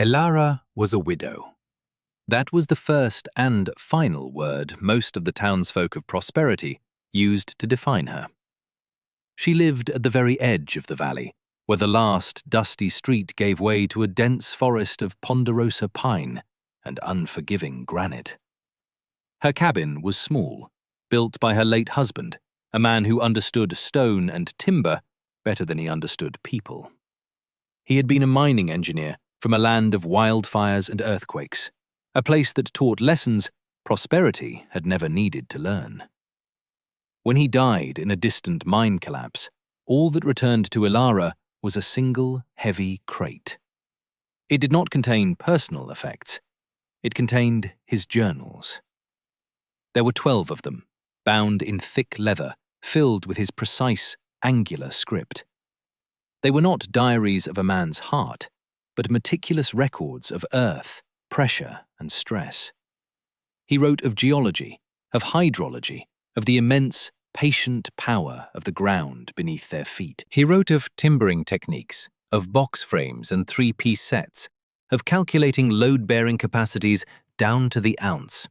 Elara was a widow. That was the first and final word most of the townsfolk of prosperity used to define her. She lived at the very edge of the valley, where the last dusty street gave way to a dense forest of ponderosa pine and unforgiving granite. Her cabin was small, built by her late husband, a man who understood stone and timber better than he understood people. He had been a mining engineer from a land of wildfires and earthquakes, a place that taught lessons prosperity had never needed to learn. When he died in a distant mine collapse, all that returned to Elara was a single heavy crate. It did not contain personal effects. It contained his journals. There were 12 of them, bound in thick leather, filled with his precise, angular script. They were not diaries of a man's heart, but meticulous records of earth, pressure, and stress. He wrote of geology, of hydrology, of the immense, patient power of the ground beneath their feet. He wrote of timbering techniques, of box frames and three-piece sets, of calculating load-bearing capacities down to the ounce.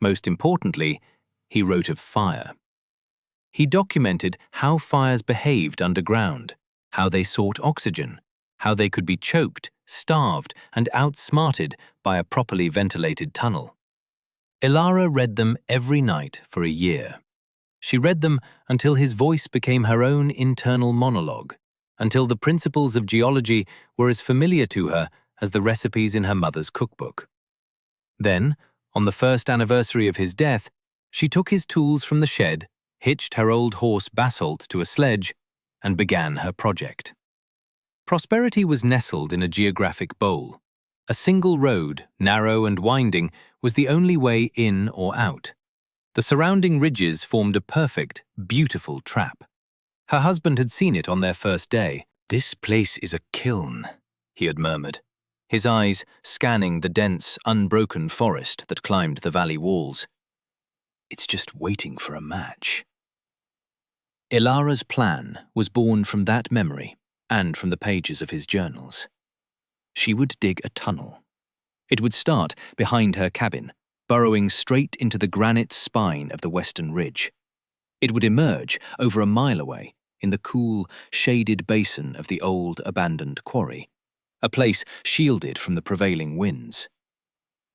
Most importantly, he wrote of fire. He documented how fires behaved underground, how they sought oxygen, how they could be choked, starved, and outsmarted by a properly ventilated tunnel. Elara read them every night for a year. She read them until his voice became her own internal monologue, until the principles of geology were as familiar to her as the recipes in her mother's cookbook. Then, on the first anniversary of his death, she took his tools from the shed, hitched her old horse Basalt to a sledge, and began her project. Prosperity was nestled in a geographic bowl. A single road, narrow and winding, was the only way in or out. The surrounding ridges formed a perfect, beautiful trap. Her husband had seen it on their first day. "This place is a kiln," he had murmured, his eyes scanning the dense, unbroken forest that climbed the valley walls. "It's just waiting for a match." Elara's plan was born from that memory and from the pages of his journals. She would dig a tunnel. It would start behind her cabin, burrowing straight into the granite spine of the western ridge. It would emerge over a mile away in the cool, shaded basin of the old, abandoned quarry, a place shielded from the prevailing winds.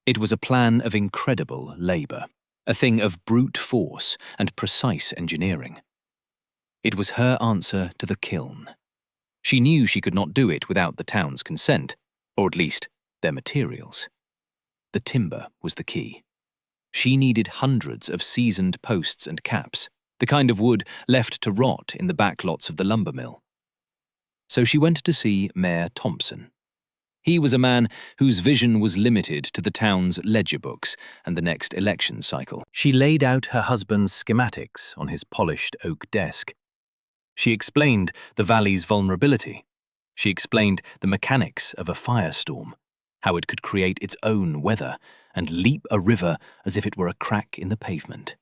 It was a plan of incredible labor, a thing of brute force and precise engineering. It was her answer to the kiln. She knew she could not do it without the town's consent, or at least their materials. The timber was the key. She needed hundreds of seasoned posts and caps, the kind of wood left to rot in the backlots of the lumber mill. So she went to see Mayor Thompson. He was a man whose vision was limited to the town's ledger books and the next election cycle. She laid out her husband's schematics on his polished oak desk. She explained the valley's vulnerability. She explained the mechanics of a firestorm, how it could create its own weather and leap a river as if it were a crack in the pavement.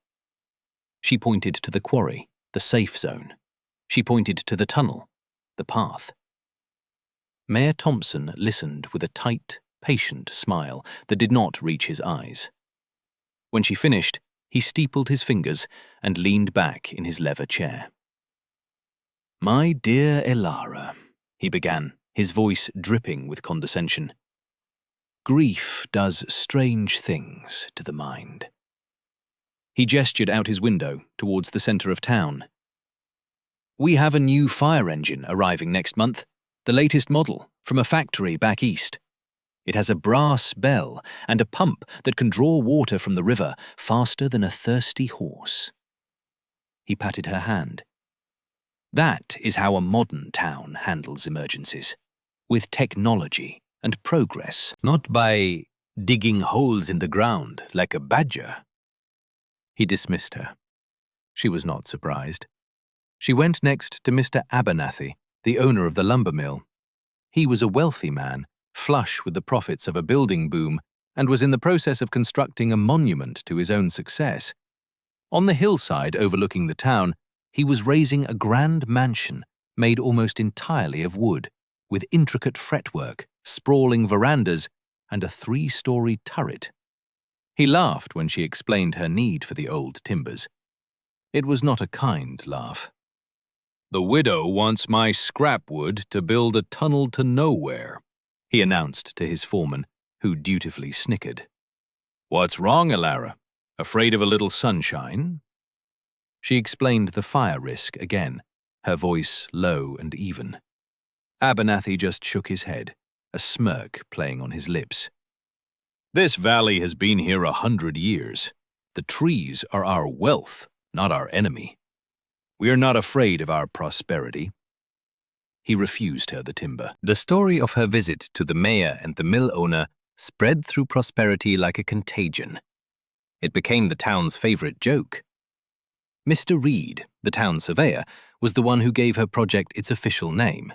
She pointed to the quarry, the safe zone. She pointed to the tunnel, the path. Mayor Thompson listened with a tight, patient smile that did not reach his eyes. When she finished, he steepled his fingers and leaned back in his leather chair. "My dear Elara," he began, his voice dripping with condescension. "Grief does strange things to the mind." He gestured out his window towards the center of town. "We have a new fire engine arriving next month, the latest model, from a factory back east. It has a brass bell and a pump that can draw water from the river faster than a thirsty horse." He patted her hand. "That is how a modern town handles emergencies, with technology and progress, not by digging holes in the ground like a badger." He dismissed her. She was not surprised. She went next to Mr. Abernathy, the owner of the lumber mill. He was a wealthy man, flush with the profits of a building boom, and was in the process of constructing a monument to his own success. On the hillside overlooking the town, he was raising a grand mansion made almost entirely of wood, with intricate fretwork, sprawling verandas, and a 3-story turret. He laughed when she explained her need for the old timbers. It was not a kind laugh. "The widow wants my scrap wood to build a tunnel to nowhere," he announced to his foreman, who dutifully snickered. "What's wrong, Elara? Afraid of a little sunshine?" She explained the fire risk again, her voice low and even. Abernathy just shook his head, a smirk playing on his lips. "This valley has been here 100 years. The trees are our wealth, not our enemy. We are not afraid of our prosperity." He refused her the timber. The story of her visit to the mayor and the mill owner spread through prosperity like a contagion. It became the town's favorite joke. Mr. Reed, the town surveyor, was the one who gave her project its official name.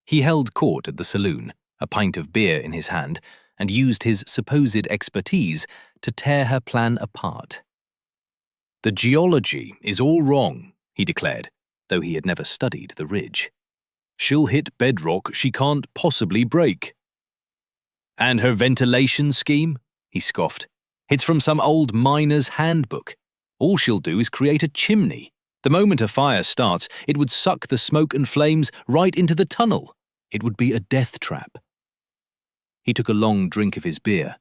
He held court at the saloon, a pint of beer in his hand, and used his supposed expertise to tear her plan apart. "The geology is all wrong," he declared, though he had never studied the ridge. "She'll hit bedrock she can't possibly break." "And her ventilation scheme?" he scoffed. "It's from some old miner's handbook. All she'll do is create a chimney. The moment a fire starts, it would suck the smoke and flames right into the tunnel. It would be a death trap." He took a long drink of his beer.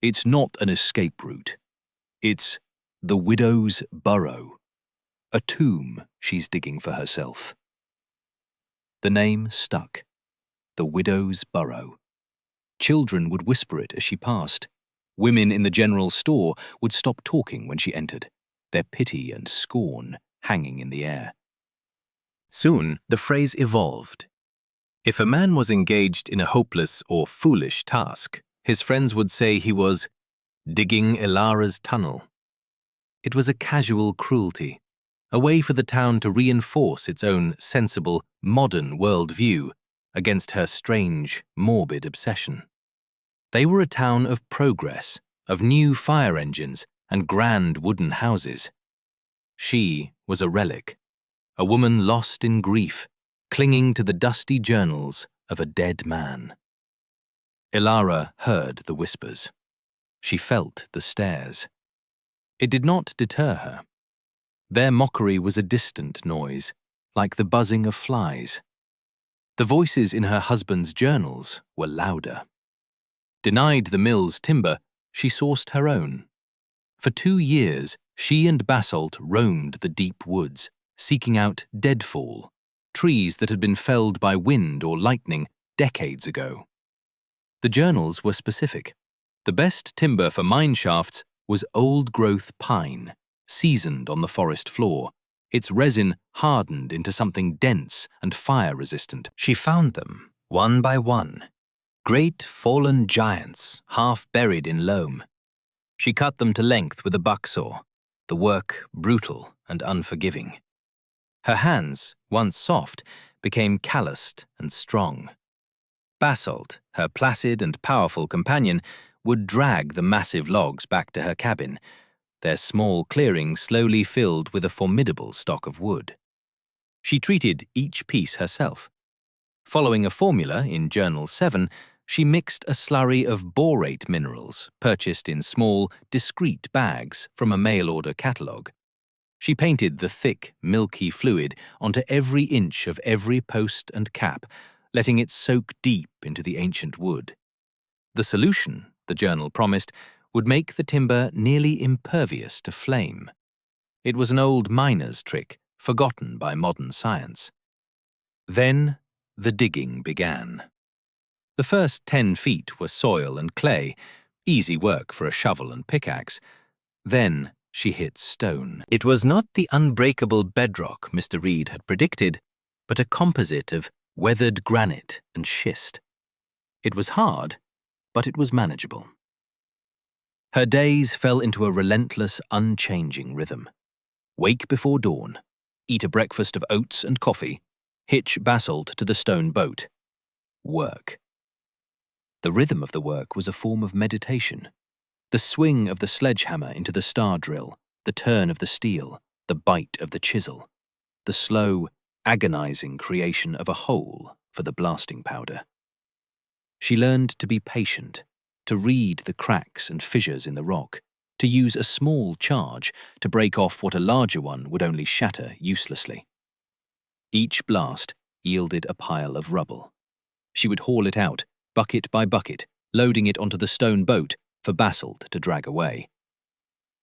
"It's not an escape route. It's the widow's burrow. A tomb she's digging for herself." The name stuck. The widow's burrow. Children would whisper it as she passed. Women in the general store would stop talking when she entered, their pity and scorn hanging in the air. Soon, the phrase evolved. If a man was engaged in a hopeless or foolish task, his friends would say he was digging Elara's tunnel. It was a casual cruelty, a way for the town to reinforce its own sensible, modern worldview against her strange, morbid obsession. They were a town of progress, of new fire engines and grand wooden houses. She was a relic, a woman lost in grief, clinging to the dusty journals of a dead man. Elara heard the whispers. She felt the stares. It did not deter her. Their mockery was a distant noise, like the buzzing of flies. The voices in her husband's journals were louder. Denied the mill's timber, she sourced her own. For 2 years, she and Basalt roamed the deep woods, seeking out deadfall, trees that had been felled by wind or lightning decades ago. The journals were specific. The best timber for mine shafts was old-growth pine, seasoned on the forest floor, its resin hardened into something dense and fire-resistant. She found them, one by one, great fallen giants, half buried in loam. She cut them to length with a bucksaw, the work brutal and unforgiving. Her hands, once soft, became calloused and strong. Basalt, her placid and powerful companion, would drag the massive logs back to her cabin, their small clearing slowly filled with a formidable stock of wood. She treated each piece herself. Following a formula in Journal 7, she mixed a slurry of borate minerals purchased in small, discreet bags from a mail-order catalogue. She painted the thick, milky fluid onto every inch of every post and cap, letting it soak deep into the ancient wood. The solution, the journal promised, would make the timber nearly impervious to flame. It was an old miner's trick, forgotten by modern science. Then the digging began. The first 10 feet were soil and clay, easy work for a shovel and pickaxe. Then she hit stone. It was not the unbreakable bedrock Mr. Reed had predicted, but a composite of weathered granite and schist. It was hard, but it was manageable. Her days fell into a relentless, unchanging rhythm. Wake before dawn, eat a breakfast of oats and coffee, hitch Basalt to the stone boat. Work. The rhythm of the work was a form of meditation. The swing of the sledgehammer into the star drill, the turn of the steel, the bite of the chisel, the slow, agonizing creation of a hole for the blasting powder. She learned to be patient, to read the cracks and fissures in the rock, to use a small charge to break off what a larger one would only shatter uselessly. Each blast yielded a pile of rubble. She would haul it out, bucket by bucket, loading it onto the stone boat for basalt to drag away.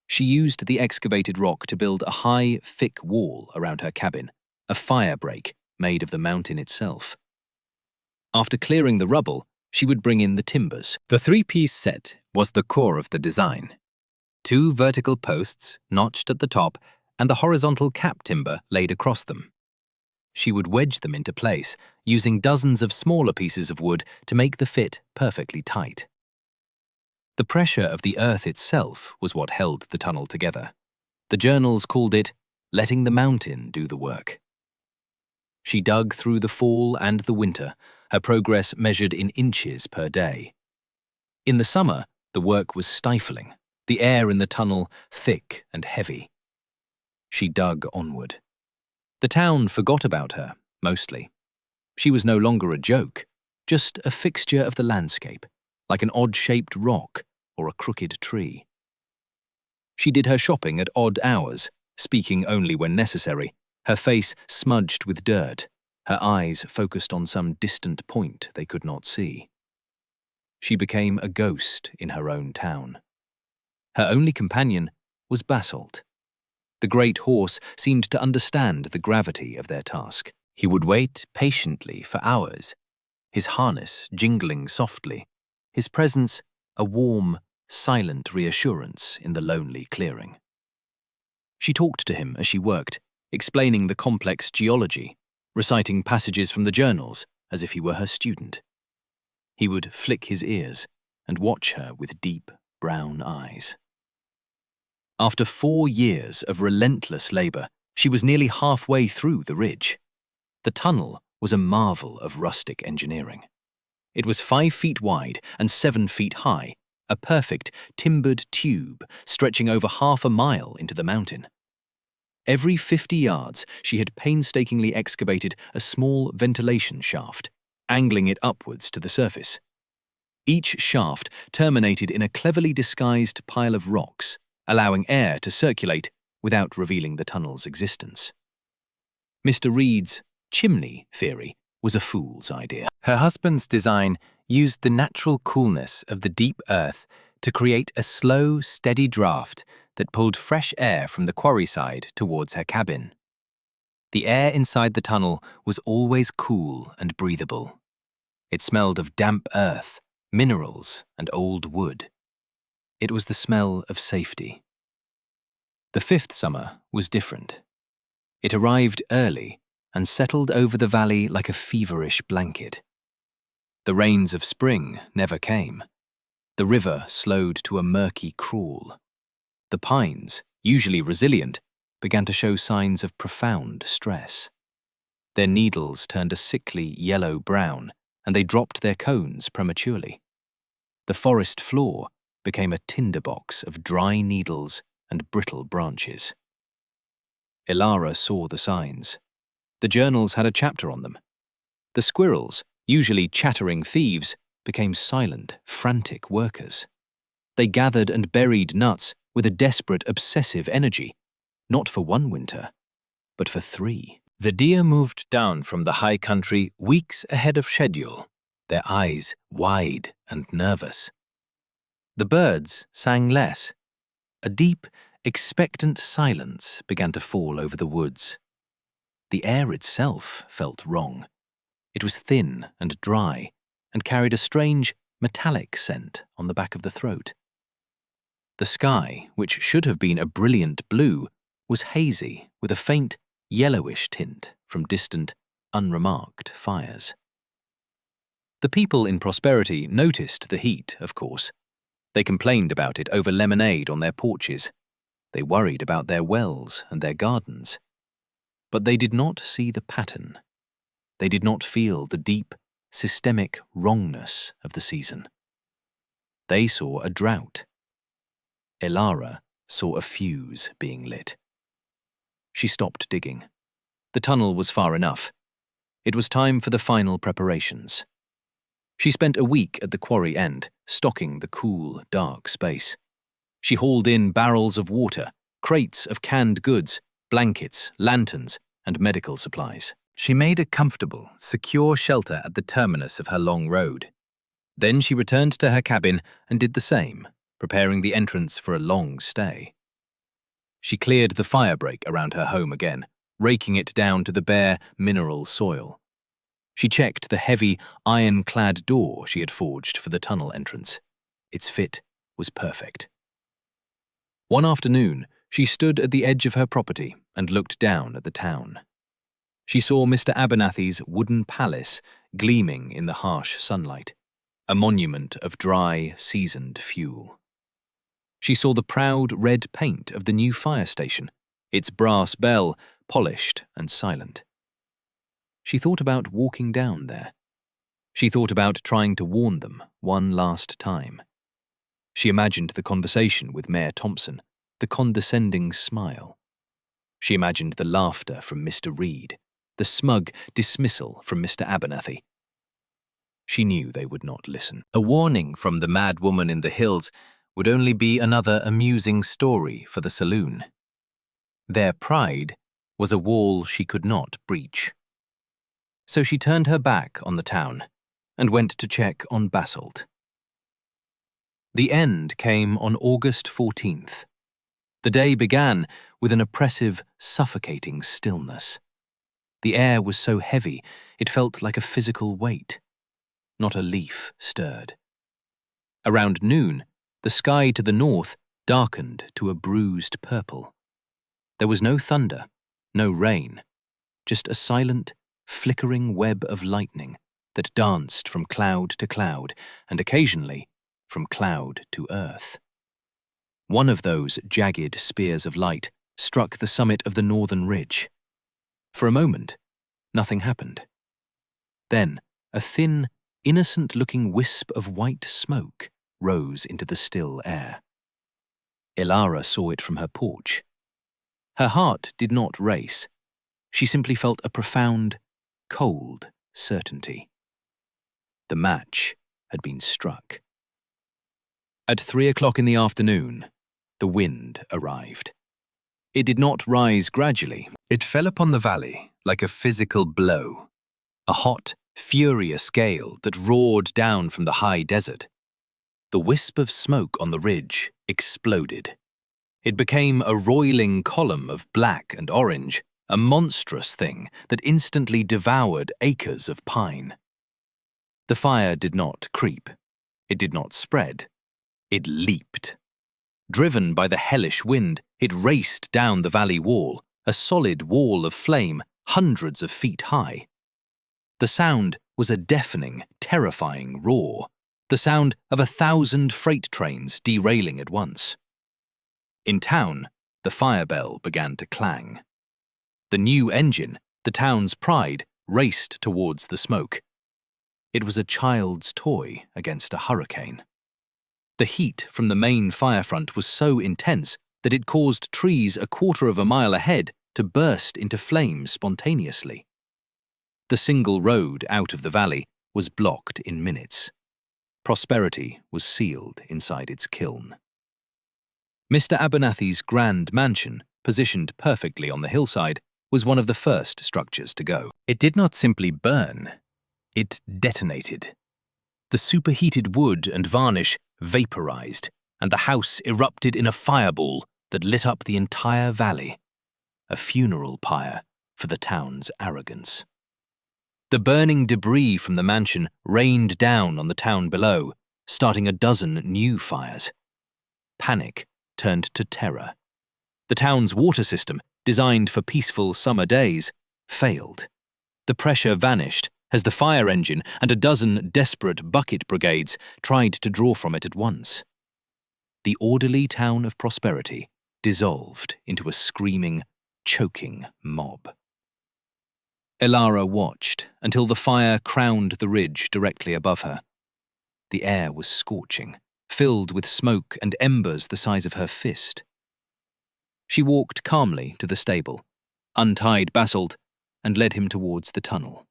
She used the excavated rock to build a high, thick wall around her cabin, a firebreak made of the mountain itself. After clearing the rubble, she would bring in the timbers. The three-piece set was the core of the design. 2 vertical posts notched at the top and the horizontal cap timber laid across them. She would wedge them into place, using dozens of smaller pieces of wood to make the fit perfectly tight. The pressure of the earth itself was what held the tunnel together. The journals called it letting the mountain do the work. She dug through the fall and the winter, her progress measured in inches per day. In the summer, the work was stifling, the air in the tunnel thick and heavy. She dug onward. The town forgot about her, mostly. She was no longer a joke, just a fixture of the landscape, like an odd-shaped rock or a crooked tree. She did her shopping at odd hours, speaking only when necessary, her face smudged with dirt, her eyes focused on some distant point they could not see. She became a ghost in her own town. Her only companion was basalt. The great horse seemed to understand the gravity of their task. He would wait patiently for hours, his harness jingling softly, his presence a warm, silent reassurance in the lonely clearing. She talked to him as she worked, explaining the complex geology, reciting passages from the journals as if he were her student. He would flick his ears and watch her with deep, brown eyes. After 4 years of relentless labor, she was nearly halfway through the ridge. The tunnel was a marvel of rustic engineering. It was 5 feet wide and 7 feet high, a perfect timbered tube stretching over half a mile into the mountain. Every 50 yards, she had painstakingly excavated a small ventilation shaft, angling it upwards to the surface. Each shaft terminated in a cleverly disguised pile of rocks, allowing air to circulate without revealing the tunnel's existence. Mr. Reed's chimney theory was a fool's idea. Her husband's design used the natural coolness of the deep earth to create a slow, steady draft that pulled fresh air from the quarry side towards her cabin. The air inside the tunnel was always cool and breathable. It smelled of damp earth, minerals, and old wood. It was the smell of safety. The 5th summer was different. It arrived early and settled over the valley like a feverish blanket. The rains of spring never came. The river slowed to a murky crawl. The pines, usually resilient, began to show signs of profound stress. Their needles turned a sickly yellow-brown, and they dropped their cones prematurely. The forest floor became a tinderbox of dry needles and brittle branches. Elara saw the signs. The journals had a chapter on them. The squirrels, usually chattering thieves, became silent, frantic workers. They gathered and buried nuts with a desperate, obsessive energy, not for 1 winter, but for 3. The deer moved down from the high country weeks ahead of schedule, their eyes wide and nervous. The birds sang less. A deep, expectant silence began to fall over the woods. The air itself felt wrong. It was thin and dry, and carried a strange, metallic scent on the back of the throat. The sky, which should have been a brilliant blue, was hazy with a faint, yellowish tint from distant, unremarked fires. The people in Prosperity noticed the heat, of course. They complained about it over lemonade on their porches. They worried about their wells and their gardens. But they did not see the pattern. They did not feel the deep, systemic wrongness of the season. They saw a drought. Elara saw a fuse being lit. She stopped digging. The tunnel was far enough. It was time for the final preparations. She spent a week at the quarry end, stocking the cool, dark space. She hauled in barrels of water, crates of canned goods, blankets, lanterns, and medical supplies. She made a comfortable, secure shelter at the terminus of her long road. Then she returned to her cabin and did the same, preparing the entrance for a long stay. She cleared the firebreak around her home again, raking it down to the bare, mineral soil. She checked the heavy, iron-clad door she had forged for the tunnel entrance. Its fit was perfect. One afternoon, she stood at the edge of her property and looked down at the town. She saw Mr. Abernathy's wooden palace gleaming in the harsh sunlight, a monument of dry, seasoned fuel. She saw the proud red paint of the new fire station, its brass bell polished and silent. She thought about walking down there. She thought about trying to warn them one last time. She imagined the conversation with Mayor Thompson, the condescending smile. She imagined the laughter from Mr. Reed, the smug dismissal from Mr. Abernathy. She knew they would not listen. A warning from the mad woman in the hills would only be another amusing story for the saloon. Their pride was a wall she could not breach. So she turned her back on the town and went to check on Basalt. The end came on August 14th. The day began with an oppressive, suffocating stillness. The air was so heavy it felt like a physical weight. Not a leaf stirred. Around noon, the sky to the north darkened to a bruised purple. There was no thunder, no rain, just a silent, flickering web of lightning that danced from cloud to cloud and occasionally from cloud to earth. One of those jagged spears of light struck the summit of the northern ridge. For a moment, nothing happened. Then, a thin, innocent-looking wisp of white smoke rose into the still air. Elara saw it from her porch. Her heart did not race. She simply felt a profound, cold certainty. The match had been struck. At 3 o'clock in the afternoon, the wind arrived. It did not rise gradually. It fell upon the valley like a physical blow, a hot, furious gale that roared down from the high desert. The wisp of smoke on the ridge exploded. It became a roiling column of black and orange, a monstrous thing that instantly devoured acres of pine. The fire did not creep. It did not spread. It leaped. Driven by the hellish wind, it raced down the valley wall, a solid wall of flame hundreds of feet high. The sound was a deafening, terrifying roar, the sound of 1,000 freight trains derailing at once. In town, the fire bell began to clang. The new engine, the town's pride, raced towards the smoke. It was a child's toy against a hurricane. The heat from the main fire front was so intense that it caused trees a quarter of a mile ahead to burst into flames spontaneously. The single road out of the valley was blocked in minutes. Prosperity was sealed inside its kiln. Mr. Abernathy's grand mansion, positioned perfectly on the hillside, was one of the first structures to go. It did not simply burn, it detonated. The superheated wood and varnish vaporized, and the house erupted in a fireball that lit up the entire valley, a funeral pyre for the town's arrogance. The burning debris from the mansion rained down on the town below, starting a dozen new fires. Panic turned to terror. The town's water system, designed for peaceful summer days, failed. The pressure vanished as the fire engine and a dozen desperate bucket brigades tried to draw from it at once. The orderly town of Prosperity dissolved into a screaming, choking mob. Elara watched until the fire crowned the ridge directly above her. The air was scorching, filled with smoke and embers the size of her fist. She walked calmly to the stable, untied Basalt, and led him towards the tunnel.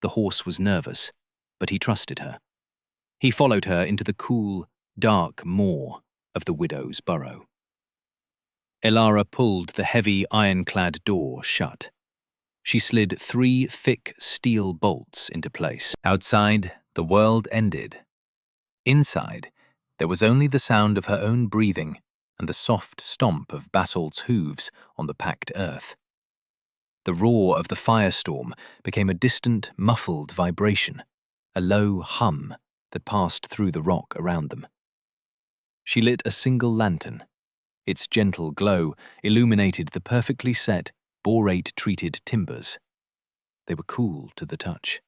The horse was nervous, but he trusted her. He followed her into the cool, dark maw of the widow's burrow. Elara pulled the heavy ironclad door shut. She slid 3 thick steel bolts into place. Outside, the world ended. Inside, there was only the sound of her own breathing and the soft stomp of basalt's hooves on the packed earth. The roar of the firestorm became a distant, muffled vibration, a low hum that passed through the rock around them. She lit a single lantern. Its gentle glow illuminated the perfectly set, borate-treated timbers. They were cool to the touch.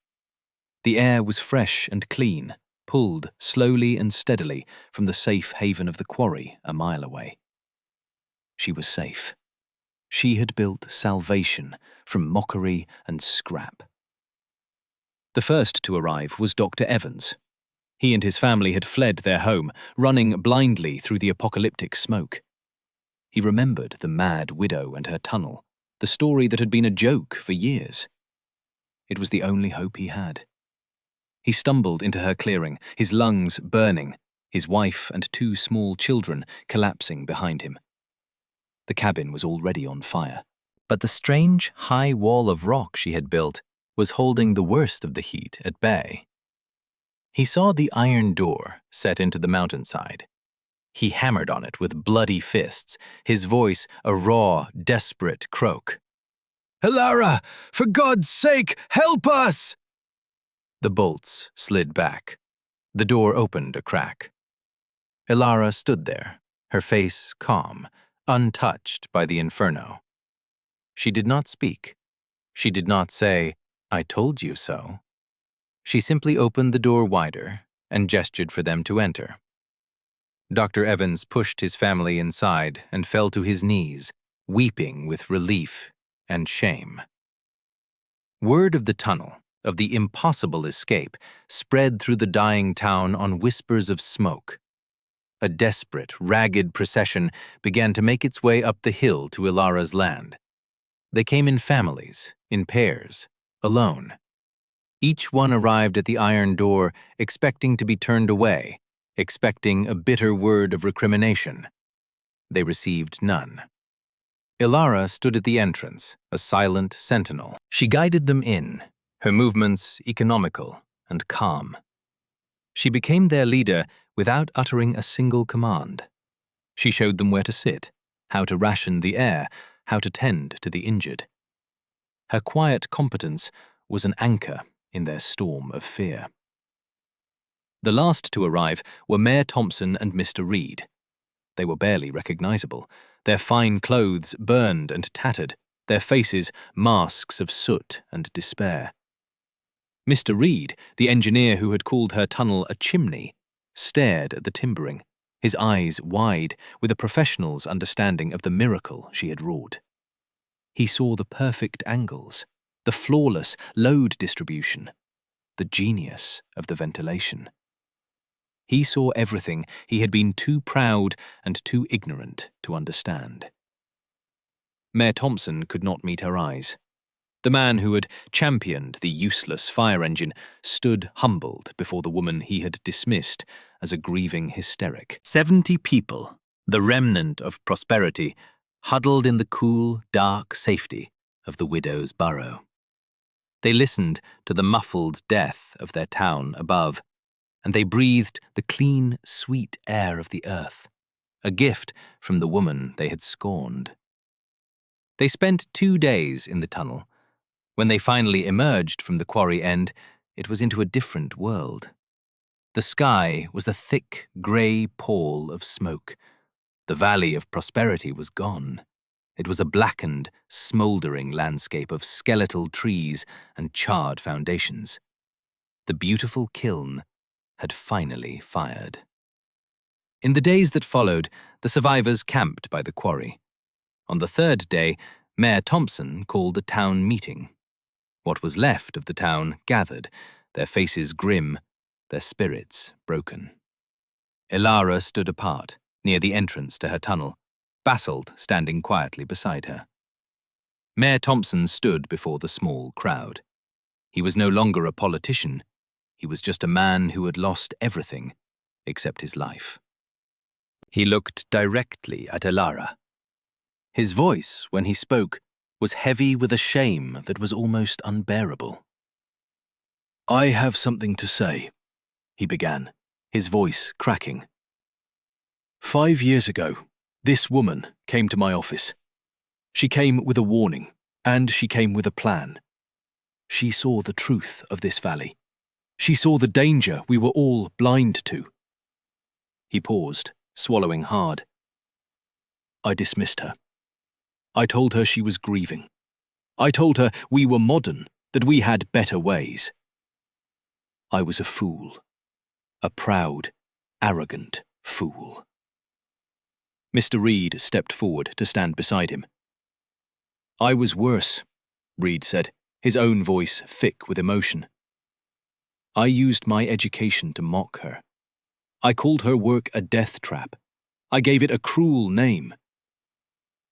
The air was fresh and clean, pulled slowly and steadily from the safe haven of the quarry a mile away. She was safe. She had built salvation from mockery and scrap. The first to arrive was Dr. Evans. He and his family had fled their home, running blindly through the apocalyptic smoke. He remembered the mad widow and her tunnel, the story that had been a joke for years. It was the only hope he had. He stumbled into her clearing, his lungs burning, his wife and 2 small children collapsing behind him. The cabin was already on fire, but the strange high wall of rock she had built was holding the worst of the heat at bay. He saw the iron door set into the mountainside. He hammered on it with bloody fists, his voice a raw, desperate croak. "Elara, for God's sake, help us!" The bolts slid back. The door opened a crack. Elara stood there, her face calm, untouched by the inferno. She did not speak. She did not say, "I told you so." She simply opened the door wider and gestured for them to enter. Dr. Evans pushed his family inside and fell to his knees, weeping with relief and shame. Word of the tunnel, of the impossible escape, spread through the dying town on whispers of smoke. A desperate, ragged procession began to make its way up the hill to Elara's land. They came in families, in pairs, alone. Each one arrived at the iron door expecting to be turned away, expecting a bitter word of recrimination. They received none. Elara stood at the entrance, a silent sentinel. She guided them in, her movements economical and calm. She became their leader without uttering a single command. She showed them where to sit, how to ration the air, how to tend to the injured. Her quiet competence was an anchor in their storm of fear. The last to arrive were Mayor Thompson and Mr. Reed. They were barely recognizable, their fine clothes burned and tattered, their faces masks of soot and despair. Mr. Reed, the engineer who had called her tunnel a chimney, stared at the timbering, his eyes wide with a professional's understanding of the miracle she had wrought. He saw the perfect angles, the flawless load distribution, the genius of the ventilation. He saw everything he had been too proud and too ignorant to understand. Mayor Thompson could not meet her eyes. The man who had championed the useless fire engine stood humbled before the woman he had dismissed as a grieving hysteric. 70 people, the remnant of prosperity, huddled in the cool, dark safety of the widow's burrow. They listened to the muffled death of their town above, and they breathed the clean, sweet air of the earth, a gift from the woman they had scorned. They spent 2 days in the tunnel. When they finally emerged from the quarry end, it was into a different world. The sky was a thick, grey pall of smoke. The valley of prosperity was gone. It was a blackened, smouldering landscape of skeletal trees and charred foundations. The beautiful kiln had finally fired. In the days that followed, the survivors camped by the quarry. On the 3rd day, Mayor Thompson called a town meeting. What was left of the town gathered, their faces grim, their spirits broken. Elara stood apart, near the entrance to her tunnel, Basalt standing quietly beside her. Mayor Thompson stood before the small crowd. He was no longer a politician. He was just a man who had lost everything except his life. He looked directly at Elara. His voice, when he spoke, was heavy with a shame that was almost unbearable. "I have something to say," he began, his voice cracking. 5 years ago, this woman came to my office. She came with a warning, and she came with a plan. She saw the truth of this valley. She saw the danger we were all blind to. He paused, swallowing hard. I dismissed her. I told her she was grieving. I told her we were modern, that we had better ways. I was a fool. A proud, arrogant fool. Mr. Reed stepped forward to stand beside him. I was worse, Reed said, his own voice thick with emotion. I used my education to mock her. I called her work a death trap. I gave it a cruel name.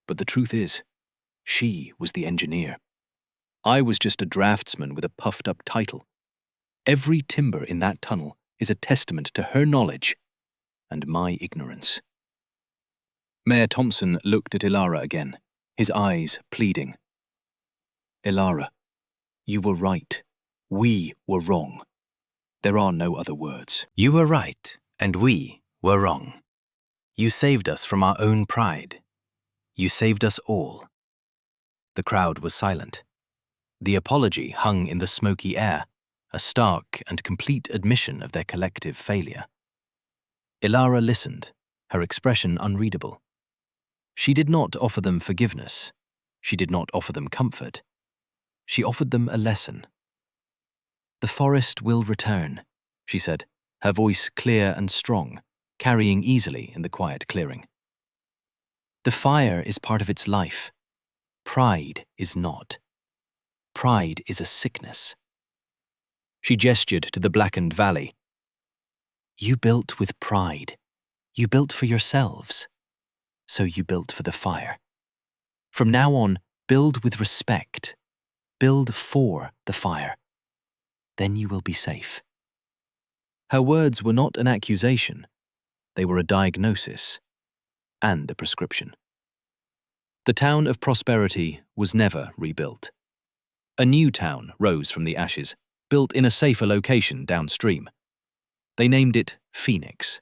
But the truth is, she was the engineer. I was just a draftsman with a puffed-up title. Every timber in that tunnel is a testament to her knowledge and my ignorance. Mayor Thompson looked at Elara again, his eyes pleading. Elara, you were right. We were wrong. There are no other words. You were right, and we were wrong. You saved us from our own pride. You saved us all. The crowd was silent. The apology hung in the smoky air, a stark and complete admission of their collective failure. Elara listened, her expression unreadable. She did not offer them forgiveness. She did not offer them comfort. She offered them a lesson. The forest will return, she said, her voice clear and strong, carrying easily in the quiet clearing. The fire is part of its life. Pride is not. Pride is a sickness. She gestured to the blackened valley. You built with pride. You built for yourselves. So you built for the fire. From now on, build with respect. Build for the fire. Then you will be safe. Her words were not an accusation. They were a diagnosis and a prescription. The town of Prosperity was never rebuilt. A new town rose from the ashes, built in a safer location downstream. They named it Phoenix.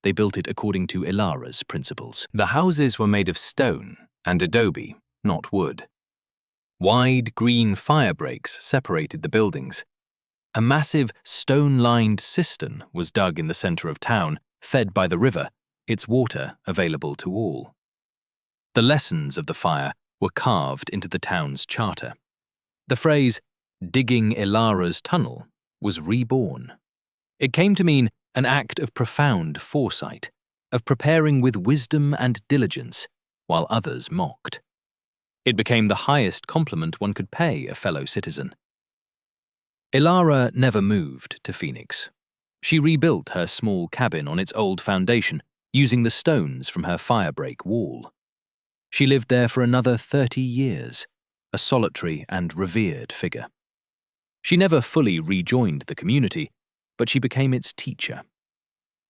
They built it according to Elara's principles. The houses were made of stone and adobe, not wood. Wide green firebreaks separated the buildings. A massive stone-lined cistern was dug in the center of town, fed by the river, its water available to all. The lessons of the fire were carved into the town's charter. The phrase, digging Elara's tunnel, was reborn. It came to mean an act of profound foresight, of preparing with wisdom and diligence, while others mocked. It became the highest compliment one could pay a fellow citizen. Elara never moved to Phoenix. She rebuilt her small cabin on its old foundation, using the stones from her firebreak wall. She lived there for another 30 years, a solitary and revered figure. She never fully rejoined the community, but she became its teacher.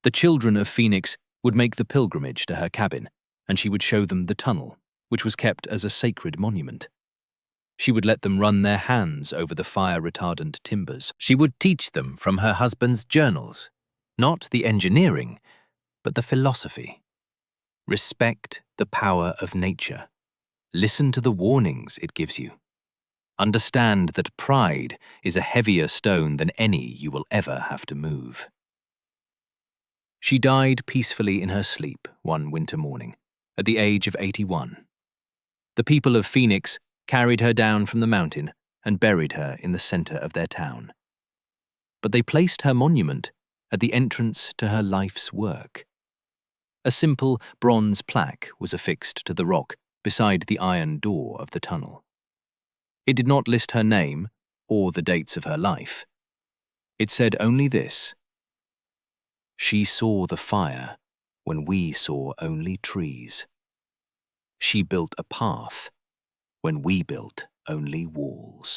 The children of Phoenix would make the pilgrimage to her cabin, and she would show them the tunnel, which was kept as a sacred monument. She would let them run their hands over the fire-retardant timbers. She would teach them from her husband's journals, not the engineering, but the philosophy. Respect the power of nature. Listen to the warnings it gives you. Understand that pride is a heavier stone than any you will ever have to move. She died peacefully in her sleep one winter morning, at the age of 81. The people of Phoenix carried her down from the mountain and buried her in the center of their town. But they placed her monument at the entrance to her life's work. A simple bronze plaque was affixed to the rock beside the iron door of the tunnel. It did not list her name or the dates of her life. It said only this: She saw the fire when we saw only trees. She built a path when we built only walls.